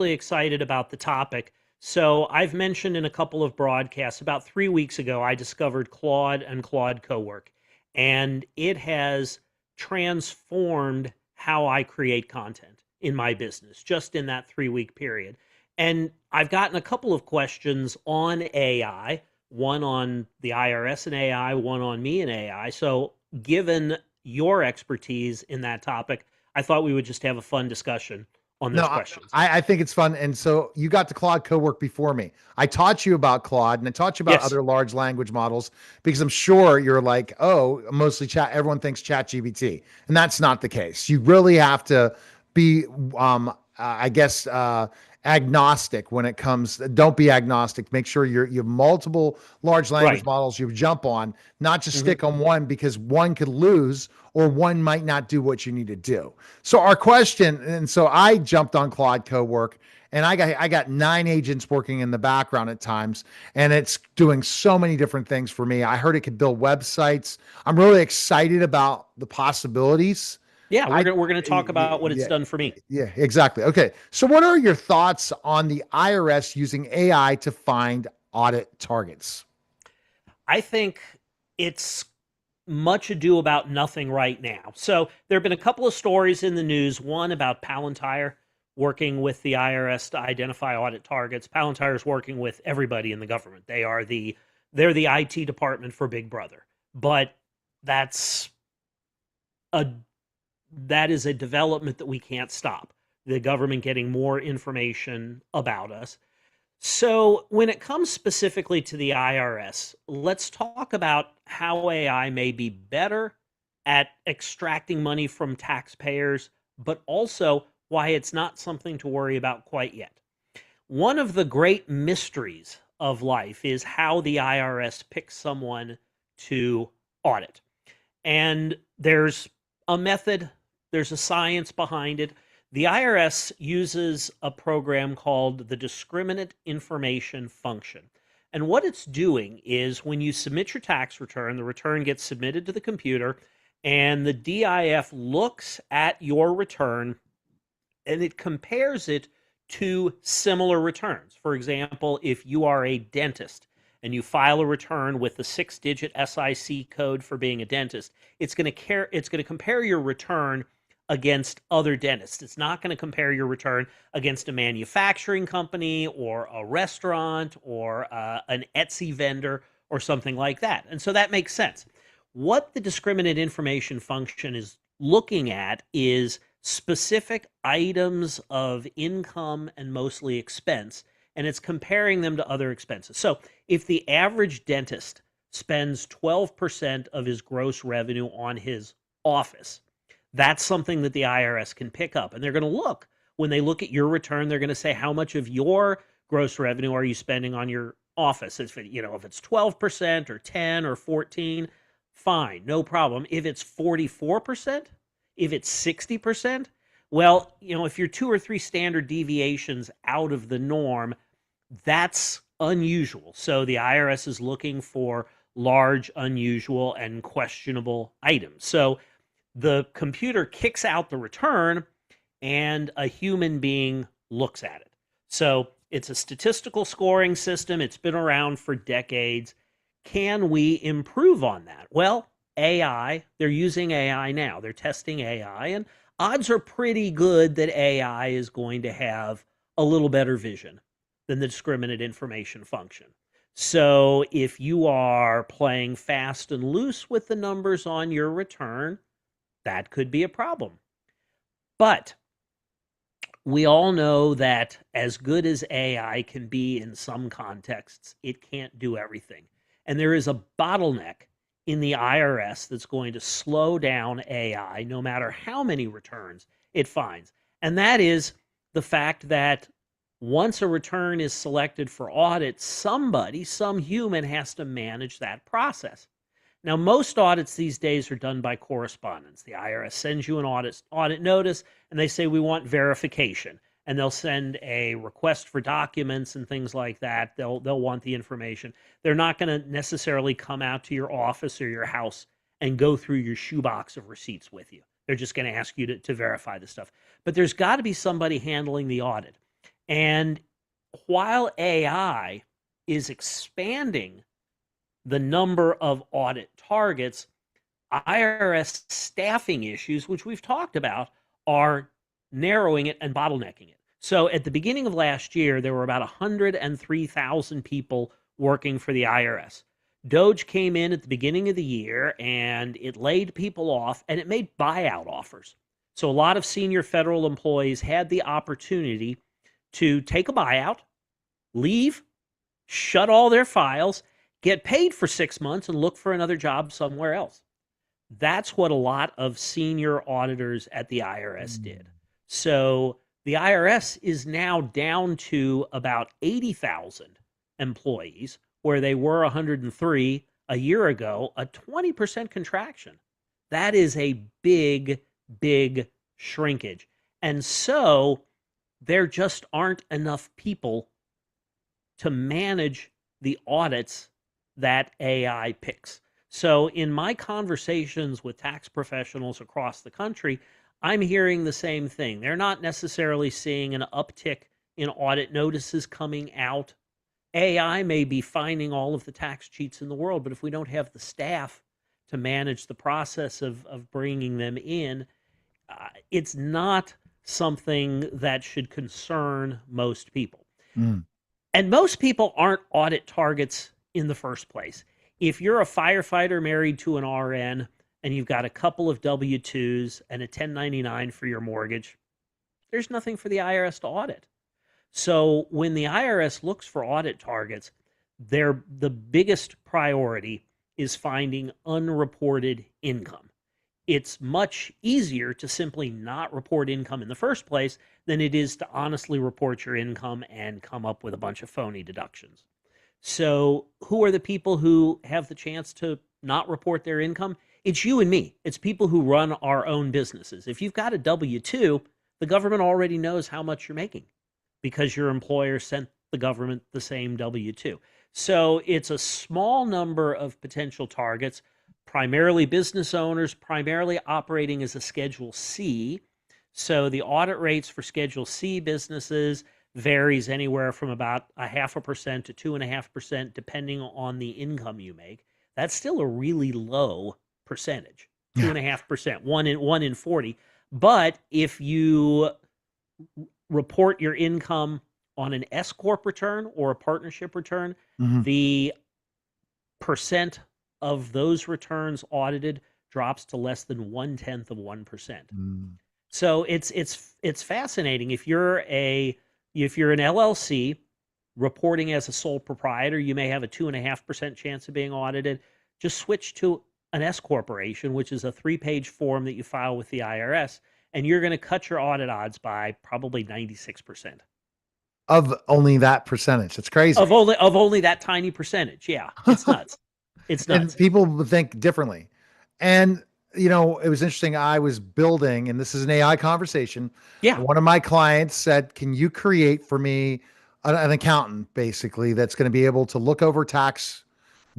really excited about the topic. So, I've mentioned in a couple of broadcasts about 3 weeks ago, I discovered Claude and Claude Cowork, and it has transformed how I create content in my business just in that 3 week period. And I've gotten a couple of questions on AI, one on the IRS and AI, one on me and AI. So, given your expertise in that topic, I thought we would just have a fun discussion on No, those I, questions. I think it's fun. And so you got to Claude Cowork before me. I taught you about Claude and I taught you about Yes. other large language models because I'm sure you're like, oh, mostly chat. Everyone thinks chat GBT. And that's not the case. You really have to be, I guess, agnostic when it comes. Don't be agnostic. Make sure you have multiple large language Right. models you jump on, not just Mhm. stick on one because one could lose or one might not do what you need to do. So our question, and so I jumped on Claude Cowork, and I got 9 agents working in the background at times, and it's doing so many different things for me. I heard it could build websites. I'm really excited about the possibilities. Yeah, we're I gonna talk about what it's yeah, done for me. yeah, exactly. Okay, so what are your thoughts on the IRS using AI to find audit targets? I think it's much ado about nothing right now. So there have been a couple of stories in the news. One about Palantir working with the IRS to identify audit targets. Palantir is working with everybody in the government. They're the IT department for Big Brother. But that's a that is a development that we can't stop. The government getting more information about us. So, when it comes specifically to the IRS, let's talk about how AI may be better at extracting money from taxpayers, but also why it's not something to worry about quite yet. One of the great mysteries of life is how the IRS picks someone to audit. And there's a method, there's a science behind it. The IRS uses a program called the discriminant information function. And what it's doing is when you submit your tax return, the return gets submitted to the computer, and the DIF looks at your return and it compares it to similar returns. For example, if you are a dentist and you file a return with the 6-digit SIC code for being a dentist, it's going to compare your return against other dentists. It's not going to compare your return against a manufacturing company or a restaurant or an Etsy vendor or something like that. And so that makes sense. What the discriminant information function is looking at is specific items of income and mostly expense, and it's comparing them to other expenses. So if the average dentist spends 12% of his gross revenue on his office, that's something that the IRS can pick up. And they're going to look, when they look at your return, they're going to say, how much of your gross revenue are you spending on your office? If it's 12% or 10 or 14, fine, no problem. If it's 44%, if it's 60%, well, if you're two or three standard deviations out of the norm, that's unusual. So the IRS is looking for large, unusual, and questionable items. So the computer kicks out the return and a human being looks at it. So it's a statistical scoring system. It's been around for decades. Can we improve on that? Well, AI, they're using AI now. They're testing AI, and odds are pretty good that AI is going to have a little better vision than the discriminant information function. So if you are playing fast and loose with the numbers on your return, that could be a problem. But we all know that as good as AI can be in some contexts, it can't do everything. And there is a bottleneck in the IRS that's going to slow down AI no matter how many returns it finds. And that is the fact that once a return is selected for audit, somebody, some human, has to manage that process. Now, most audits these days are done by correspondence. The IRS sends you an audit notice, and they say, we want verification. And they'll send a request for documents and things like that. They'll want the information. They're not going to necessarily come out to your office or your house and go through your shoebox of receipts with you. They're just going to ask you to verify the stuff. But there's got to be somebody handling the audit. And while AI is expanding the number of audit targets, IRS staffing issues, which we've talked about, are narrowing it and bottlenecking it. So at the beginning of last year, there were about 103,000 people working for the IRS. Doge came in at the beginning of the year and it laid people off and it made buyout offers. So a lot of senior federal employees had the opportunity to take a buyout, leave, shut all their files, get paid for 6 months, and look for another job somewhere else. That's what a lot of senior auditors at the IRS did. So the IRS is now down to about 80,000 employees, where they were 103 a year ago, a 20% contraction. That is a big, big shrinkage. And so there just aren't enough people to manage the audits that AI picks. So in my conversations with tax professionals across the country, I'm hearing the same thing. They're not necessarily seeing an uptick in audit notices coming out. AI may be finding all of the tax cheats in the world, but if we don't have the staff to manage the process of bringing them in, it's not something that should concern most people. Mm. And most people aren't audit targets in the first place. If you're a firefighter married to an RN and you've got a couple of W-2s and a 1099 for your mortgage, there's nothing for the IRS to audit. So when the IRS looks for audit targets, the biggest priority is finding unreported income. It's much easier to simply not report income in the first place than it is to honestly report your income and come up with a bunch of phony deductions. So who are the people who have the chance to not report their income? It's you and me. It's people who run our own businesses. If you've got a W-2, the government already knows how much you're making because your employer sent the government the same W-2. So it's a small number of potential targets, primarily business owners, primarily operating as a Schedule C. So the audit rates for Schedule C businesses varies anywhere from about 0.5% to 2.5%, depending on the income you make. That's still a really low percentage, Yeah. 2.5%, one in 40. But if you report your income on an S corp return or a partnership return, Mhm. the percent of those returns audited drops to less than 0.1%. Mm. So it's fascinating. If you're an LLC reporting as a sole proprietor, you may have a 2.5% chance of being audited. Just switch to an S corporation, which is a 3-page form that you file with the IRS, and you're going to cut your audit odds by probably 96%. Of only that percentage. It's crazy. Of only that tiny percentage. Yeah, it's nuts. It's And nuts. people would think differently. And, it was interesting. I was building, and this is an AI conversation. Yeah. One of my clients said, can you create for me an accountant basically that's going to be able to look over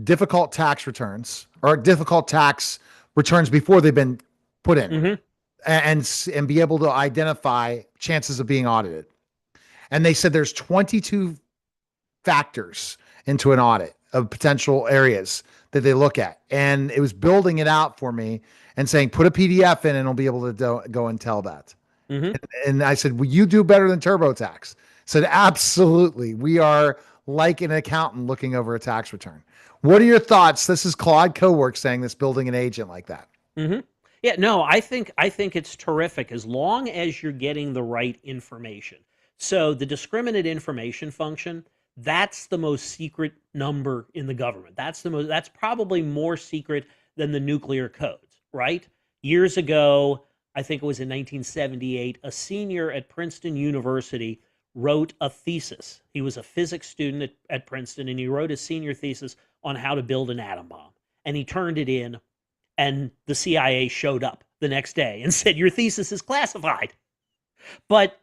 difficult tax returns or difficult tax returns before they've been put in Hmm. and be able to identify chances of being audited. And they said there's 22 factors into an audit of potential areas that they look at. And it was building it out for me and saying, put a PDF in and it'll be able to go and tell that. Hmm. And I said, will you do better than TurboTax? Said, absolutely. We are like an accountant looking over a tax return. What are your thoughts? This is Claude Cowork saying this, building an agent like that. Hmm. Yeah, no, I think it's terrific as long as you're getting the right information. So the discriminate information function, that's the most secret number in the government. That's probably more secret than the nuclear codes, right? Years ago, I think it was in 1978, a senior at Princeton University wrote a thesis. He was a physics student at Princeton, and he wrote his senior thesis on how to build an atom bomb. And he turned it in, and the CIA showed up the next day and said, your thesis is classified. But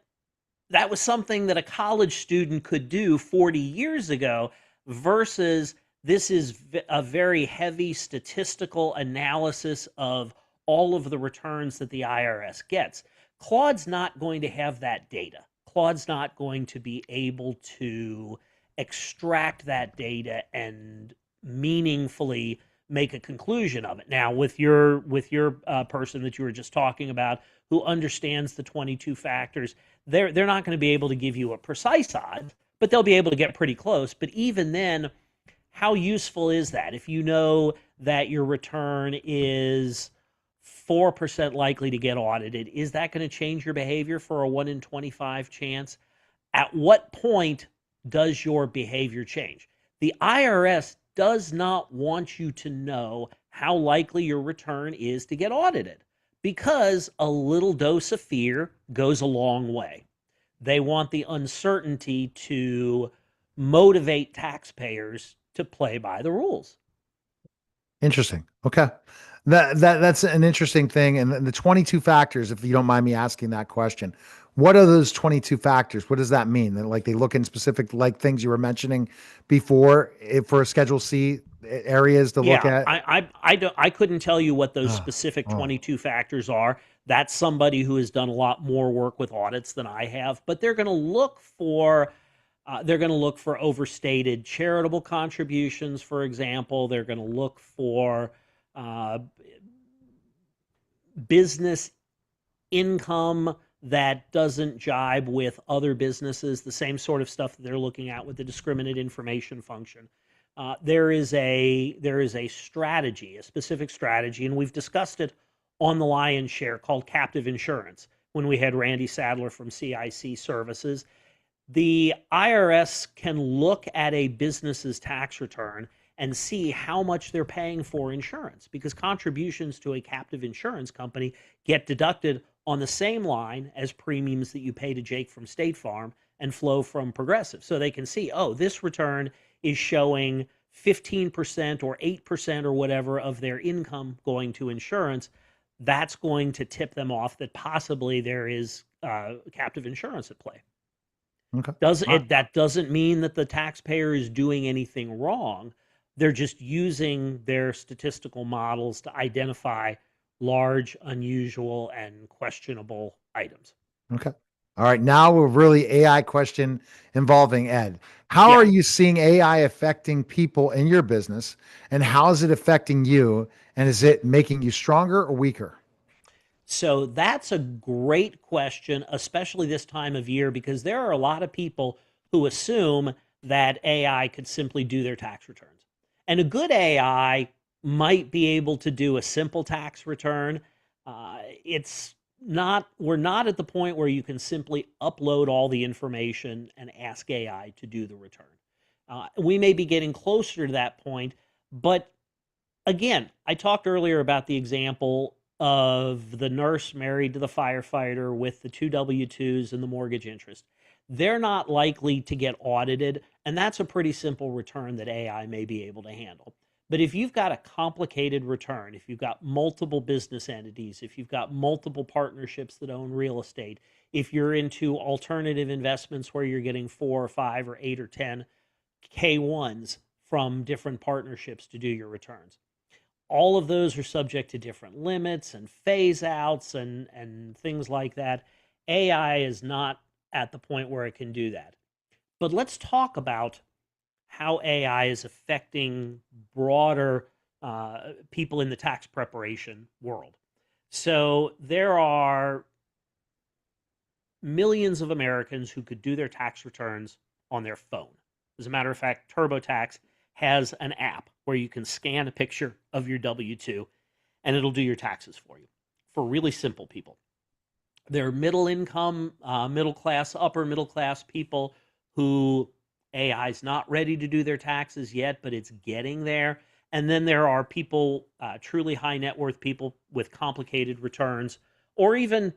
that was something that a college student could do 40 years ago versus this is a very heavy statistical analysis of all of the returns that the IRS gets. Claude's not going to have that data. Claude's not going to be able to extract that data and meaningfully make a conclusion of it. Now, with your person that you were just talking about, who understands the 22 factors, they're not going to be able to give you a precise odds, but they'll be able to get pretty close. But even then, how useful is that? If you know that your return is 4% likely to get audited, is that going to change your behavior for a 1 in 25 chance? At what point does your behavior change? The IRS does not want you to know how likely your return is to get audited because a little dose of fear goes a long way. They want the uncertainty to motivate taxpayers to play by the rules. Interesting. Okay. That's an interesting thing. And the 22 factors, if you don't mind me asking that question, what are those 22 factors? What does that mean? That like they look in specific like things you were mentioning before for a Schedule C areas to look Yeah, at? I couldn't tell you what those Oh, specific oh, 22 factors are. That's somebody who has done a lot more work with audits than I have, but they're going to look for overstated charitable contributions, for example. They're going to look for uh, business income that doesn't jibe with other businesses, the same sort of stuff that they're looking at with the discriminate information function. There is a strategy, a specific strategy, and we've discussed it on the Lion's Share called captive insurance when we had Randy Sadler from CIC Services. The IRS can look at a business's tax return and see how much they're paying for insurance because contributions to a captive insurance company get deducted on the same line as premiums that you pay to Jake from State Farm and flow from Progressive. So they can see, oh, this return is showing 15% or 8% or whatever of their income going to insurance. That's going to tip them off that possibly there is captive insurance at play. okay. Does All right. it That doesn't mean that the taxpayer is doing anything wrong. They're just using their statistical models to identify large, unusual, and questionable items. Okay. All right. Now we're really AI question involving Ed. How are Yeah. you seeing AI affecting people in your business and how is it affecting you? And is it making you stronger or weaker? So that's a great question, especially this time of year, because there are a lot of people who assume that AI could simply do their tax returns. And a good AI might be able to do a simple tax return. We're not at the point where you can simply upload all the information and ask AI to do the return. We may be getting closer to that point, but again, I talked earlier about the example of the nurse married to the firefighter with the two W-2s and the mortgage interest. They're not likely to get audited, and that's a pretty simple return that AI may be able to handle. But if you've got a complicated return, if you've got multiple business entities, if you've got multiple partnerships that own real estate, if you're into alternative investments where you're getting 4 or 5 or 8 or 10 K1s from different partnerships to do your returns, all of those are subject to different limits and phase outs and things like that. AI is not at the point where it can do that. But let's talk about how AI is affecting broader people in the tax preparation world. So there are millions of Americans who could do their tax returns on their phone. As a matter of fact, TurboTax has an app where you can scan a picture of your W 2 and it'll do your taxes for you for really simple people. There are middle income, middle class, upper middle class people who AI is not ready to do their taxes yet, but it's getting there. And then there are people, truly high net worth people with complicated returns, or even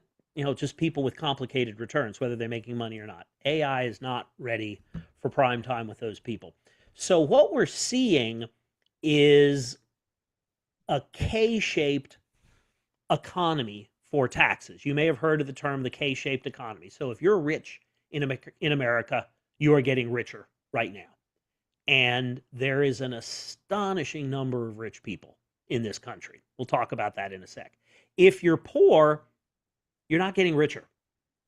just people with complicated returns, whether they're making money or not. AI is not ready for prime time with those people. So what we're seeing is a K-shaped economy for taxes. You may have heard of the term the K-shaped economy. So if you're rich in America, you are getting richer right now. And there is an astonishing number of rich people in this country. We'll talk about that in a sec. If you're poor, you're not getting richer.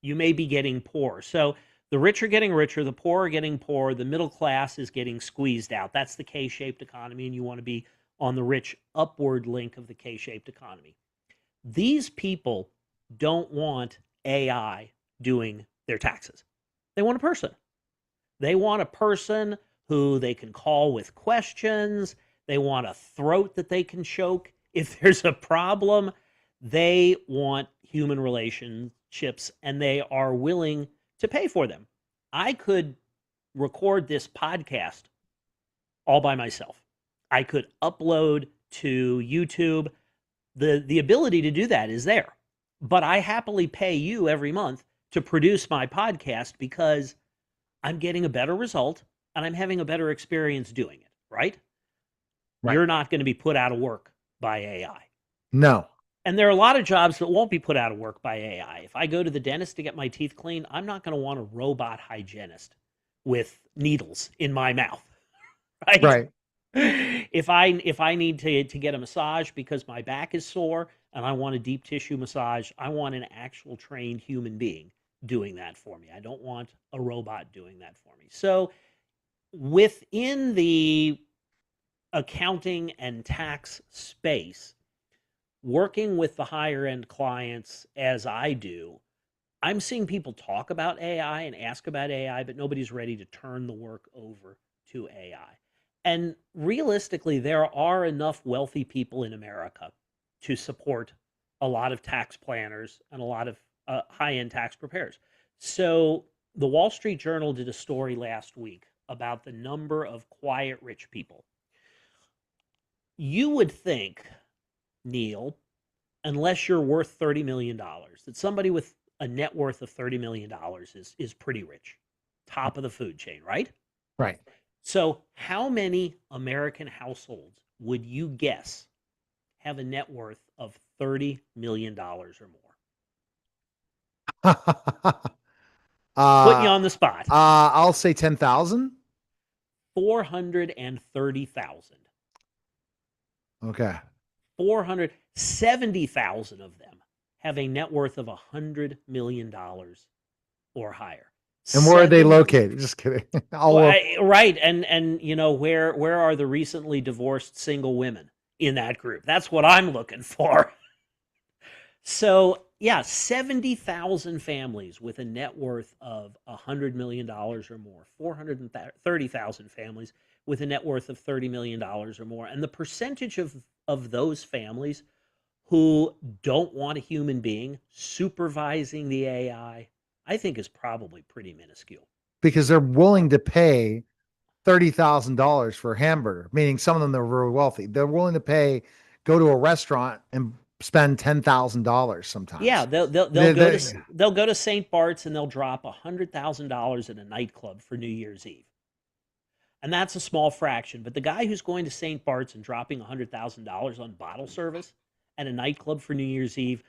You may be getting poor. So the rich are getting richer, the poor are getting poorer, the middle class is getting squeezed out. That's the K-shaped economy, and you want to be on the rich upward link of the K-shaped economy. These people don't want AI doing their taxes. They want a person. They want a person who they can call with questions. They want a throat that they can choke if there's a problem. They want human relationships and they are willing to pay for them. I could record this podcast all by myself. I could upload to YouTube. The ability to do that is there. But I happily pay you every month to produce my podcast because I'm getting a better result and I'm having a better experience doing it, right? Right. You're not going to be put out of work by AI. No. And there are a lot of jobs that won't be put out of work by AI. If I go to the dentist to get my teeth cleaned, I'm not going to want a robot hygienist with needles in my mouth, right? Right. If I need to get a massage because my back is sore and I want a deep tissue massage, I want an actual trained human being doing that for me. I don't want a robot doing that for me. So within the accounting and tax space, working with the higher end clients as I do, I'm seeing people talk about AI and ask about AI, but nobody's ready to turn the work over to AI. And realistically, there are enough wealthy people in America to support a lot of tax planners and a lot of high end tax preparers. So the Wall Street Journal did a story last week about the number of quiet rich people. You would think, Neil, unless you're worth $30 million, that somebody with a net worth of $30 million is pretty rich, top of the food chain, right? Right. So, how many American households would you guess have a net worth of $30 million or more? Putting you uh on the spot. I'll say 10,000. 430,000. Okay. 470,000 of them have a net worth of $100 million or higher. And where are they 70 located? Just kidding. All Well, over. right, and you know where are the recently divorced single women in that group? That's what I'm looking for. So yeah, 70,000 families with a net worth of $100 million or more. 430,000 families with a net worth of $30 million or more, and the percentage of those families who don't want a human being supervising the I think is probably pretty minuscule. Because they're willing to pay $30,000 for a hamburger, meaning some of them are very wealthy. They're willing to go to a restaurant and spend $10,000 Yeah, sometimes. they'll They, go to they, they'll go to St. Bart's and they'll drop $100,000 at a nightclub for New Year's Eve. And that's a small fraction, but the guy who's going to St. Bart's and dropping $100,000 on bottle service at a nightclub for New Year's Eve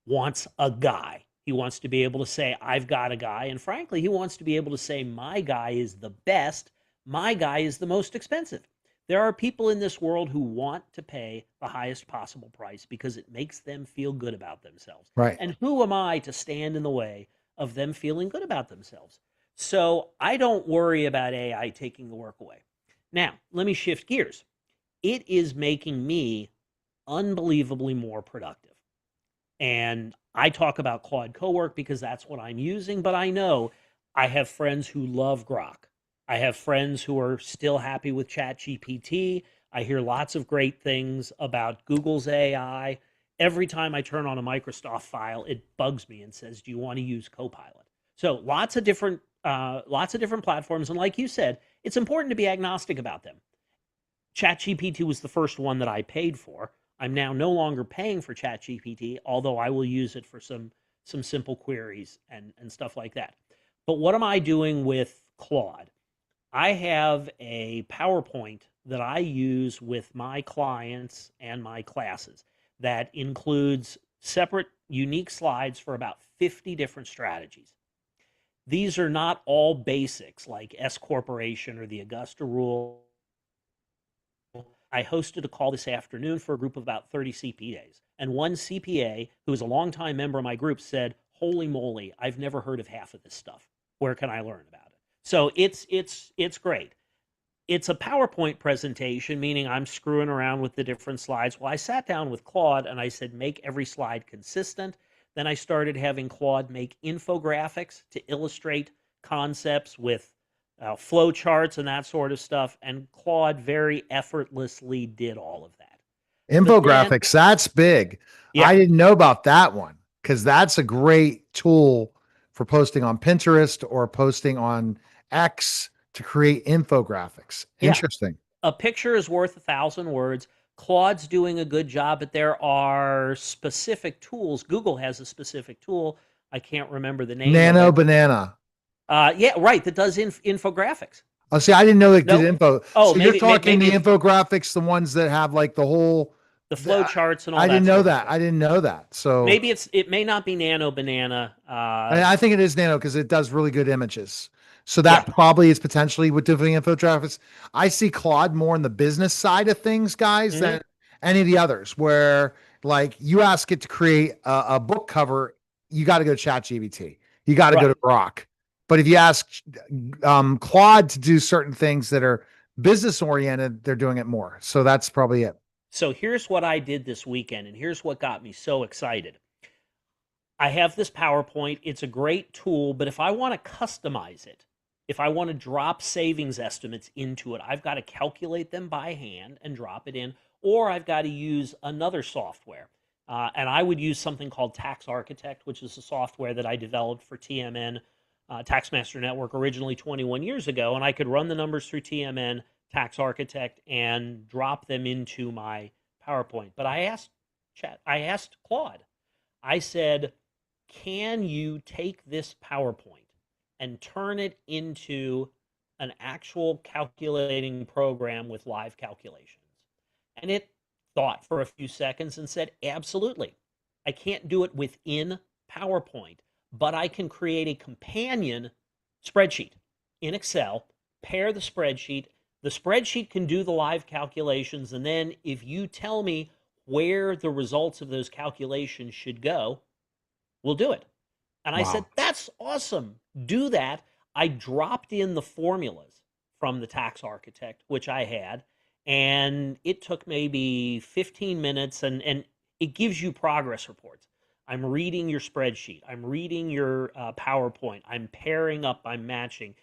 wants a guy. He wants to be able to say, I've got a guy. And frankly, he wants to be able to say, my guy is the best. My guy is the most expensive. There are people in this world who want to pay the highest possible price because it makes them feel good about themselves. right. And who am I to stand in the way of them feeling good about themselves? So I don't worry about AI taking the work away. Now, let me shift gears. It is making me unbelievably more productive. And I talk about Claude Cowork because that's what I'm using, but I know I have friends who love Grok. I have friends who are still happy with ChatGPT. I hear lots of great things about Google's AI. Every time I turn on a Microsoft file, it bugs me and says, "Do you want to use Copilot?" So lots of different platforms, and like you said, it's important to be agnostic about them. ChatGPT was the first one that I paid for. I'm now no longer paying for ChatGPT, although I will use it for some simple queries and stuff like that. But what am I doing with Claude? I have a PowerPoint that I use with my clients and my classes that includes separate, unique slides for about 50 different strategies. These are not all basics like S Corporation or the Augusta Rule. I hosted a call this afternoon for a group of about 30 CPAs. And one CPA, who is a longtime member of my group, said, holy moly, I've never heard of half of this stuff. Where can I learn about it? So it's great. It's a PowerPoint presentation, meaning I'm screwing around with the different slides. Well, I sat down with Claude and I said, make every slide consistent. Then I started having Claude make infographics to illustrate concepts with flow charts and that sort of stuff. And Claude very effortlessly did all of that. But then, Infographics, that's big. yeah, I didn't know about that one because that's a great tool for posting on Pinterest or posting on X to create infographics. yeah, Interesting. a picture is worth 1,000 words. Claude's doing a good job, but there are specific tools. Google has a specific tool. I can't remember the name of Nano it. Banana. Yeah, right. That does infographics. Oh, see, I didn't know they did No, info. oh, So you're maybe talking maybe the it's infographics, the ones that have like the whole. the flow charts and all I didn't that know sort of that. stuff. I didn't know that. So Maybe it may not be Nano Banana. I think it is Nano because it does really good images. So Yeah. that probably is potentially with doing infographics. I see Claude more in the business side of things, guys, Hmm. than any of the others. Where like you ask it to create a book cover, you got to go chat GBT. You got to go to Right. Grok. But if you ask Claude to do certain things that are business oriented, they're doing it more. So that's probably it. So here's what I did this weekend, and here's what got me so excited. I have this PowerPoint. It's a great tool, but if I want to customize it, if I want to drop savings estimates into it, I've got to calculate them by hand and drop it in, or I've got to use another software. And I would use something called Tax Architect, which is a software that I developed for TMN, Taxmaster Network, originally 21 years ago. And I could run the numbers through TMN, Tax Architect, and drop them into my PowerPoint. But I asked Claude, I said, can you take this PowerPoint and turn it into an actual calculating program with live calculations? And it thought for a few seconds and said, absolutely. I can't do it within PowerPoint, but I can create a companion spreadsheet in Excel, pair the spreadsheet. The spreadsheet can do the live calculations. And then if you tell me where the results of those calculations should go, we'll do it. And I said, Wow. that's awesome. Do that. I dropped in the formulas from the tax architect, which I had, and it took maybe 15 minutes and it gives you progress reports. I'm reading your spreadsheet. I'm reading your PowerPoint. I'm pairing up. I'm matching.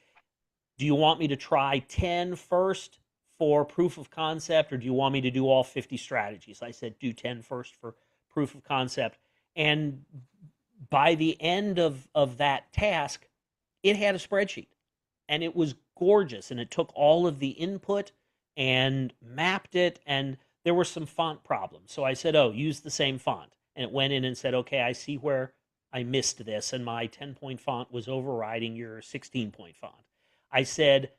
Do you want me to try 10 first for proof of concept, or do you want me to do all 50 strategies? I said, do 10 first for proof of concept. And by the end of that task, it had a spreadsheet and it was gorgeous. And it took all of the input and mapped it. And there were some font problems. So I said, oh, use the same font. And it went in and said, okay, I see where I missed this. And my 10-point font was overriding your 16-point font. I said,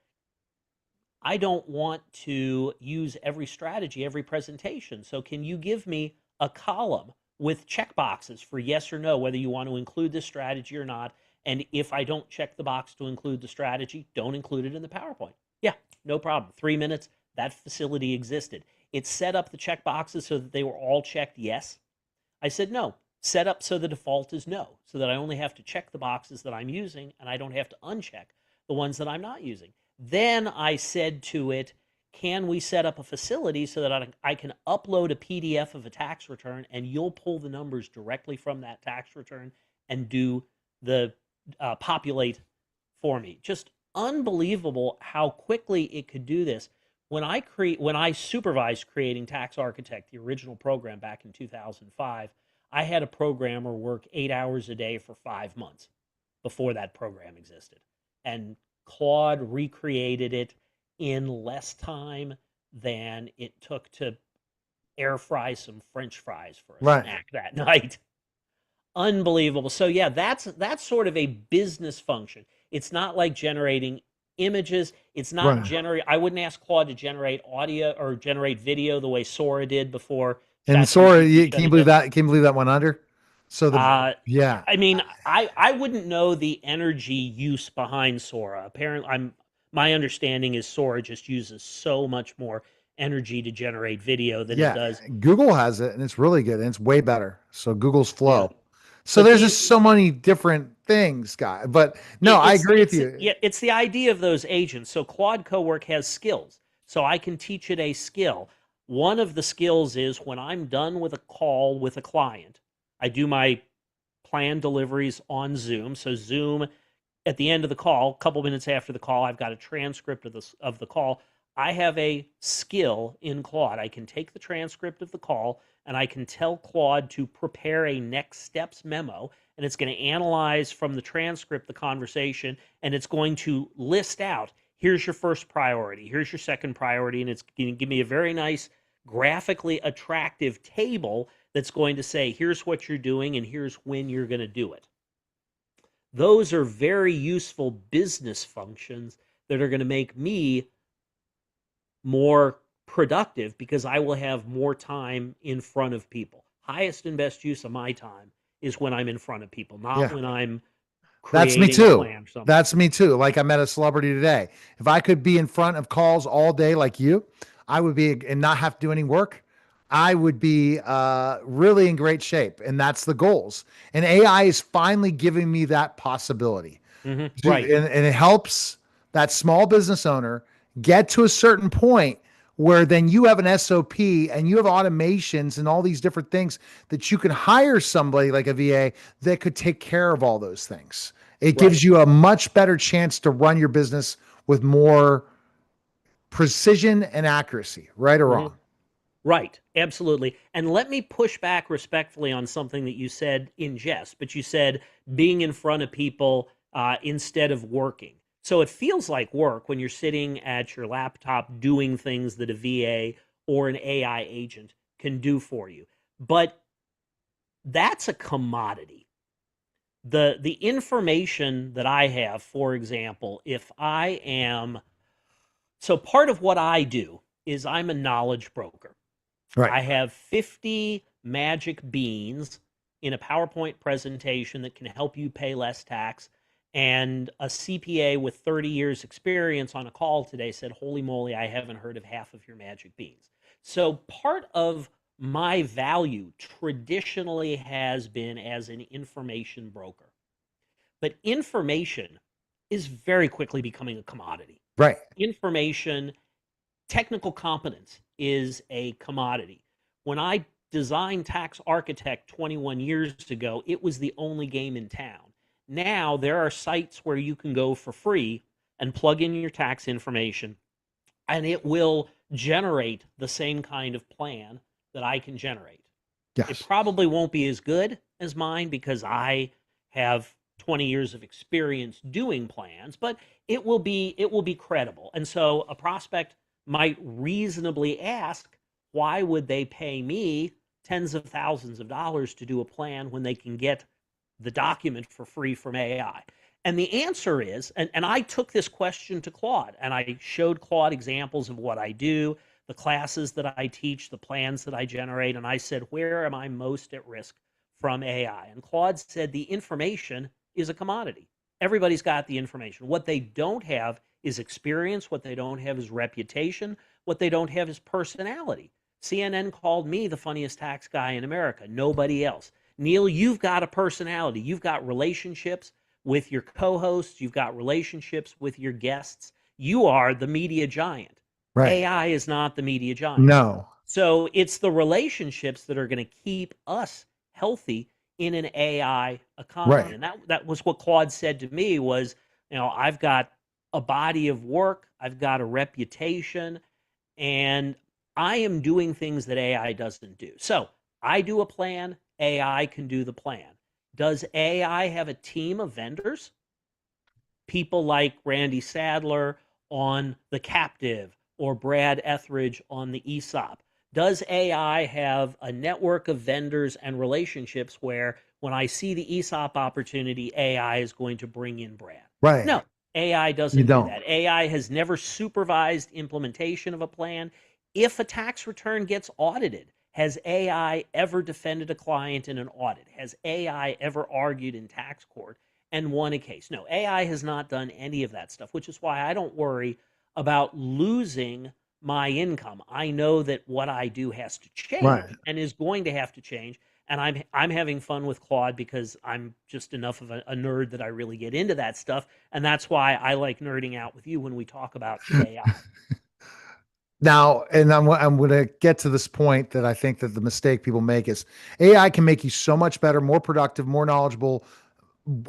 I don't want to use every strategy, every presentation. So can you give me a column with checkboxes for yes or no, whether you want to include this strategy or not? And if I don't check the box to include the strategy, don't include it in the PowerPoint. Yeah, no problem. 3 minutes, that facility existed. It set up the checkboxes so that they were all checked yes. I said, no, set up so the default is no, so that I only have to check the boxes that I'm using and I don't have to uncheck the ones that I'm not using. Then I said to it, can we set up a facility so that I can upload a PDF of a tax return and you'll pull the numbers directly from that tax return and do the populate for me? Just unbelievable how quickly it could do this. When I supervised creating Tax Architect, the original program back in 2005, I had a programmer work 8 hours a day for 5 months before that program existed. And Claude recreated it in less time than it took to air fry some French fries for a Right. snack that night. Unbelievable. So yeah, that's sort of a business function. It's not like generating images. It's not Right. generate. I wouldn't ask Claude to generate audio or generate video the way Sora did before And Sora, ChatGPT can shut you it believe down. that? Can you believe that went under? So the Uh, yeah, I mean, I wouldn't know the energy use behind Sora. Apparently, my understanding is Sora just uses so much more energy to generate video than it yeah. does. Google has it, and it's really good, and it's way better. So Google's Yeah. Flow. So But there's these just so many different things, guy. But no, I agree with you. yeah, it's the idea of those agents. So Claude Cowork has skills. So I can teach it a skill. One of the skills is when I'm done with a call with a client, I do my plan deliveries on Zoom. So Zoom at the end of the call, a couple minutes after the call, I've got a transcript of the call. I have a skill in Claude. I can take the transcript of the call and I can tell Claude to prepare a next steps memo, and it's going to analyze from the transcript the conversation, and it's going to list out, here's your first priority, here's your second priority, and it's going to give me a very nice graphically attractive table that's going to say here's what you're doing and here's when you're going to do it. Those are very useful business functions that are going to make me more productive because I will have more time in front of people. Highest and best use of my time is when I'm in front of people, not Yeah. when I'm That's me creating a too. plan or something. That's me too. Like I met a celebrity today. If I could be in front of calls all day like you, I would be and not have to do any work. I would be really in great shape. And that's the goals. And AI is finally giving me that possibility. Right. And it helps that small business owner get to a certain point where then you have an SOP and you have automations and all these different things that you can hire somebody like a VA that could take care of all those things. It Right. gives you a much better chance to run your business with more precision and accuracy, right or hmm wrong. Right, absolutely. And let me push back respectfully on something that you said in jest, but you said being in front of people instead of working. So it feels like work when you're sitting at your laptop doing things that a VA or an AI agent can do for you. But that's a commodity. The information that I have, for example, if I am so part of what I do is I'm a knowledge broker. Right. I have 50 magic beans in a PowerPoint presentation that can help you pay less tax. And a CPA with 30 years experience on a call today said, holy moly, I haven't heard of half of your magic beans. So part of my value traditionally has been as an information broker. But information is very quickly becoming a commodity. Right. Information technical competence is a commodity. When I designed Tax Architect 21 years ago, it was the only game in town. Now there are sites where you can go for free and plug in your tax information, and it will generate the same kind of plan that I can generate. It Yes. probably won't be as good as mine because I have 20 years of experience doing plans, but it will be credible. And so a prospect might reasonably ask, why would they pay me tens of thousands of dollars to do a plan when they can get the document for free from AI? And the answer is, and I took this question to Claude and I showed Claude examples of what I do, the classes that I teach, the plans that I generate, and I said, where am I most at risk from AI? And Claude said, the information is a commodity. Everybody's got the information. What they don't have is experience. What they don't have is reputation. What they don't have is personality. CNN called me the funniest tax guy in America. Nobody else. Neil, you've got a personality. You've got relationships with your co hosts, you've got relationships with your guests. You are the media giant. Right. AI is not the media giant. No. So it's the relationships that are going to keep us healthy in an AI economy. Right. And that was what Claude said to me was, I've got a body of work, I've got a reputation, and I am doing things that AI doesn't do. So I do a plan, AI can do the plan. Does AI have a team of vendors? People like Randy Sadler on The Captive or Brad Etheridge on the ESOP? Does AI have a network of vendors and relationships where when I see the ESOP opportunity, AI is going to bring in Brad? Right. No, AI You doesn't do don't. that. AI has never supervised implementation of a plan. If a tax return gets audited, has AI ever defended a client in an audit? Has AI ever argued in tax court and won a case? No, AI has not done any of that stuff, which is why I don't worry about losing my income. I know that what I do has to Right. change and is going to have to change. and I'm having fun with Claude because I'm just enough of a nerd that I really get into that stuff, and that's why I like nerding out with you when we talk about AI. Now, and I'm going to get to this point that I think that the mistake people make is AI can make you so much better, more productive, more knowledgeable,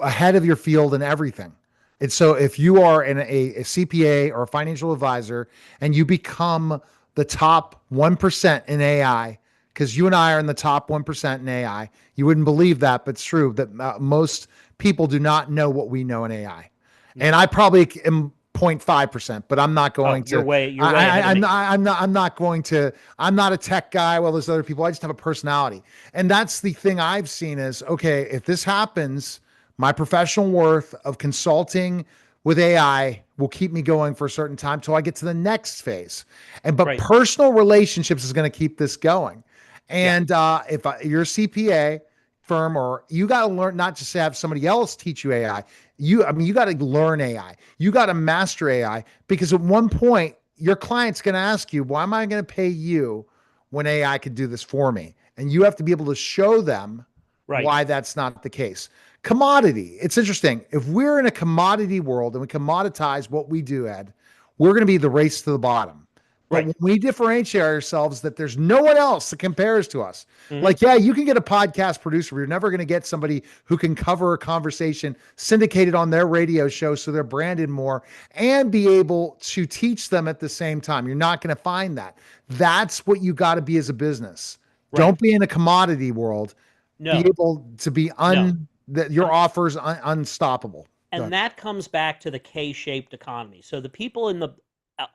ahead of your field and everything. And so if you are a CPA or a financial advisor and you become the top 1% in AI, because you and I are in the top 1% in AI, you wouldn't believe that, but it's true that most people do not know what we know in AI. And No. I probably am 0.5%, but I'm not Oh, going to. you're way ahead of me. I'm not going to. I'm not a tech guy. Well, there's other people. I just have a personality, and that's the thing I've seen is okay. If this happens, my professional worth of consulting with AI will keep me going for a certain time till I get to the next phase. And but Right. personal relationships is going to keep this going. Yeah. And if you're a CPA firm, or you got to learn not just to have somebody else teach you AI. I mean, you got to learn AI. You got to master AI because at one point your client's going to ask you, "Why am I going to pay you when AI could do this for me?" And you have to be able to show them Right. why that's not the case. Commodity. It's interesting. If we're in a commodity world and we commoditize what we do, Ed, we're going to be the race to the bottom. But Right. when we differentiate ourselves that there's no one else that compares to us, Hmm. like, yeah, you can get a podcast producer, but you're never going to get somebody who can cover a conversation syndicated on their radio show so they're branded more and be able to teach them at the same time. You're not going to find that. That's what you got to be as a business. Right. Don't be in a commodity world. Be No. able to be No. that your And offers unstoppable. Go and ahead. that comes back to the K-shaped economy. So the people in the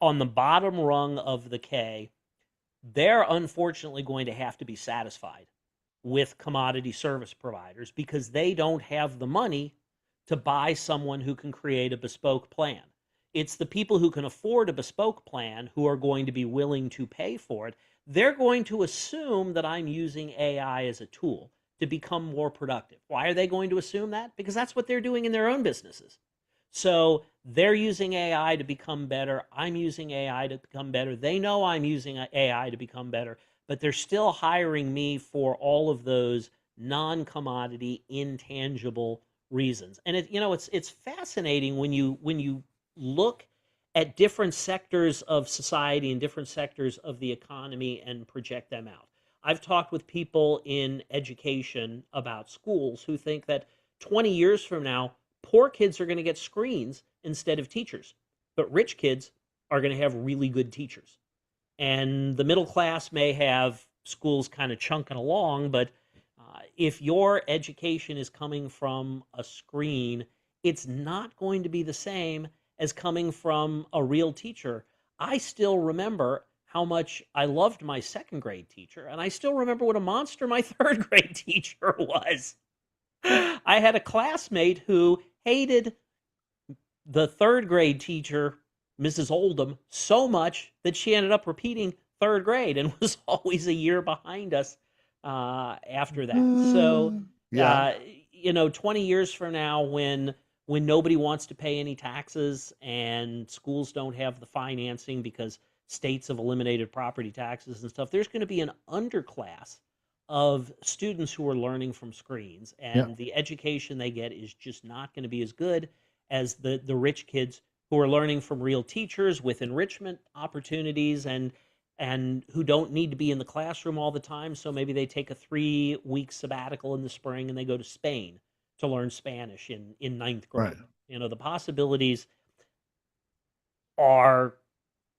on the bottom rung of the K, they're unfortunately going to have to be satisfied with commodity service providers because they don't have the money to buy someone who can create a bespoke plan. It's the people who can afford a bespoke plan who are going to be willing to pay for it. They're going to assume that I'm using AI as a tool to become more productive. Why are they going to assume that? Because that's what they're doing in their own businesses. So they're using AI to become better. I'm using AI to become better. They know I'm using AI to become better, but they're still hiring me for all of those non-commodity, intangible reasons. And it's fascinating when you look at different sectors of society and different sectors of the economy and project them out. I've talked with people in education about schools who think that 20 years from now, poor kids are going to get screens instead of teachers, but rich kids are going to have really good teachers. And the middle class may have schools kind of chunking along, but if your education is coming from a screen, it's not going to be the same as coming from a real teacher. I still remember how much I loved my second grade teacher, and I still remember what a monster my third grade teacher was. I had a classmate who hated the third grade teacher, Mrs. Oldham, so much that she ended up repeating third grade and was always a year behind us after that. So, Yeah. uh, 20 years from now, when nobody wants to pay any taxes and schools don't have the financing because states have eliminated property taxes and stuff, there's going to be an underclass of students who are learning from screens, Yeah. and the education they get is just not going to be as good as the rich kids who are learning from real teachers with enrichment opportunities and who don't need to be in the classroom all the time. So maybe they take a 3 week sabbatical in the spring and they go to Spain to learn Spanish in ninth Right. grade. The possibilities are,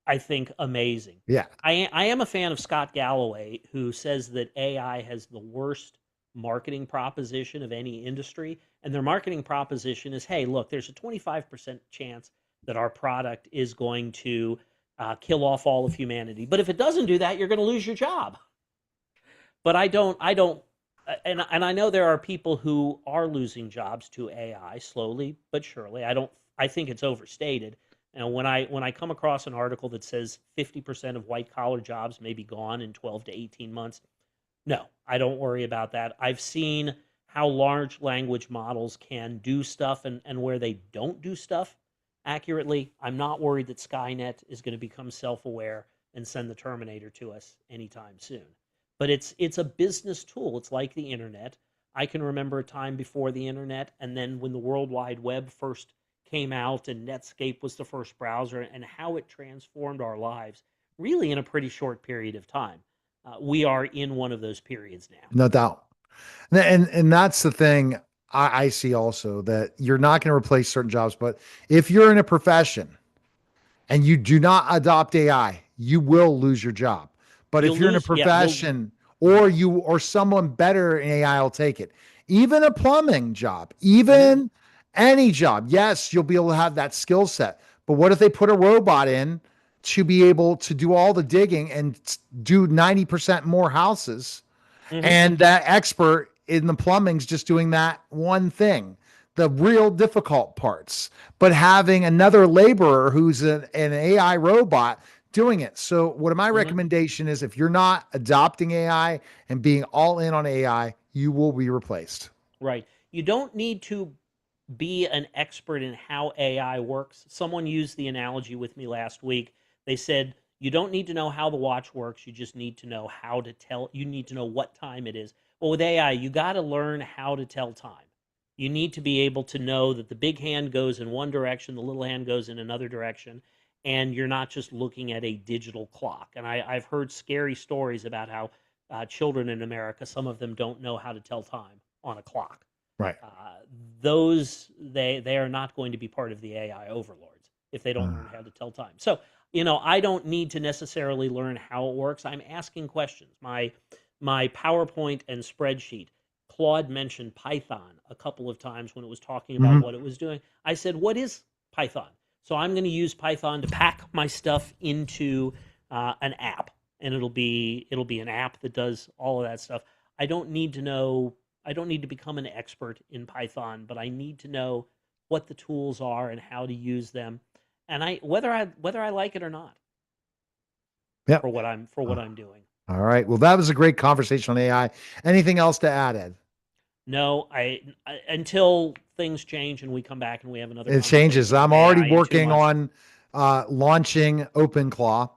I think, amazing. Yeah. I am a fan of Scott Galloway, who says that AI has the worst marketing proposition of any industry. And their marketing proposition is, hey, look, there's a 25% chance that our product is going to kill off all of humanity. But if it doesn't do that, you're going to lose your job. But I don't, and I know there are people who are losing jobs to AI slowly but surely. I think it's overstated. When I come across an article that says 50% of white collar jobs may be gone in 12 to 18 months, no, I don't worry about that. I've seen how large language models can do stuff and where they don't do stuff accurately. I'm not worried that Skynet is going to become self aware and send the Terminator to us anytime soon. but it's a business tool. It's like the internet. I can remember a time before the internet, and then when the World Wide Web first came out and Netscape was the first browser, and how it transformed our lives really in a pretty short period of time. We are in one of those periods now. No doubt. And that's the thing I see also, that you're not going to replace certain jobs, but if you're in a profession and you do not adopt AI, you will lose your job. But if You'll you're in a lose, yeah, you'll. profession, Mhm, or you or someone better in AI will take it. Even a plumbing job, mhm, even any job, yes, you'll be able to have that skill set. But what if they put a robot in to be able to do all the digging and do 90% more houses? mhm, And that expert in the plumbing's just doing that one thing, the real difficult parts, but having another laborer who's an AI robot doing it. So, what my mhm. recommendation is, if you're not adopting AI and being all in on AI, you will be replaced. Right. You don't need to be an expert in how AI works. Someone used the analogy with me last week. They said, you don't need to know how the watch works. You just need to know how to tell, you need to know what time it is. Well, with AI, you got to learn how to tell time. You need to be able to know that the big hand goes in one direction, the little hand goes in another direction, and you're not just looking at a digital clock. And I've heard scary stories about how children in America, some of them don't know how to tell time on a clock. Right. uh, those they are not going to be part of the AI overlords if they don't learn Uh, how to tell time. So, I don't need to necessarily learn how it works. I'm asking questions. My PowerPoint and spreadsheet. Claude mentioned Python a couple of times when it was talking about mhm. what it was doing. I said, "What is Python?" So I'm going to use Python to pack my stuff into an app, and it'll be an app that does all of that stuff. I don't need to know I don't need to become an expert in Python, but I need to know what the tools are and how to use them, and whether I like it or not Yep. for what I'm doing. All right. Well, that was a great conversation on AI. Anything else to add, Ed? No, until things change and we come back and we have another It changes. conversation on I'm already AI in two working months. on launching OpenClaw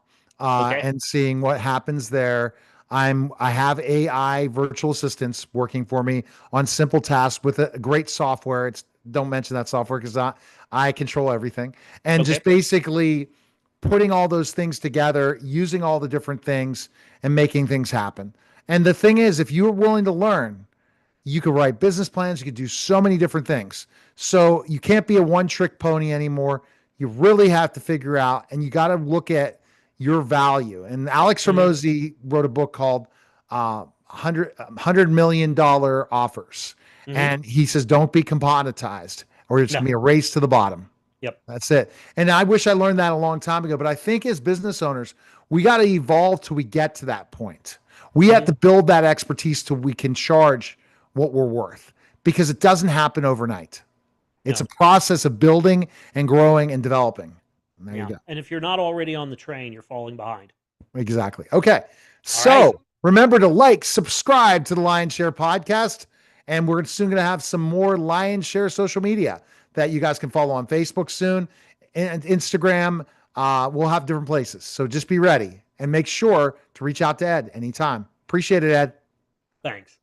Okay, and seeing what happens there. I have AI virtual assistants working for me on simple tasks with a great software. It's don't mention that software because I control everything, and okay, just basically putting all those things together, using all the different things and making things happen. And the thing is, if you're willing to learn, you could write business plans. You could do so many different things. So you can't be a one trick pony anymore. You really have to figure out, and you got to look at your value. And Alex hmm, Ramosi wrote a book called 100 million dollar offers. hmm, And he says, don't be commoditized or it's no, going to be a race to the bottom. yep, That's it. And I wish I learned that a long time ago, but I think as business owners, we got to evolve till we get to that point. We have hmm, to build that expertise till we can charge what we're worth because it doesn't happen overnight. It's a no, process of building and growing and developing. And there you yeah. go. And if you're not already on the train, you're falling behind. Exactly. Okay. All right, So remember to like, subscribe to the Lion Share podcast. And we're soon going to have some more Lion Share social media that you guys can follow on Facebook soon and Instagram. We'll have different places. So just be ready and make sure to reach out to Ed anytime. Appreciate it, Ed. thanks.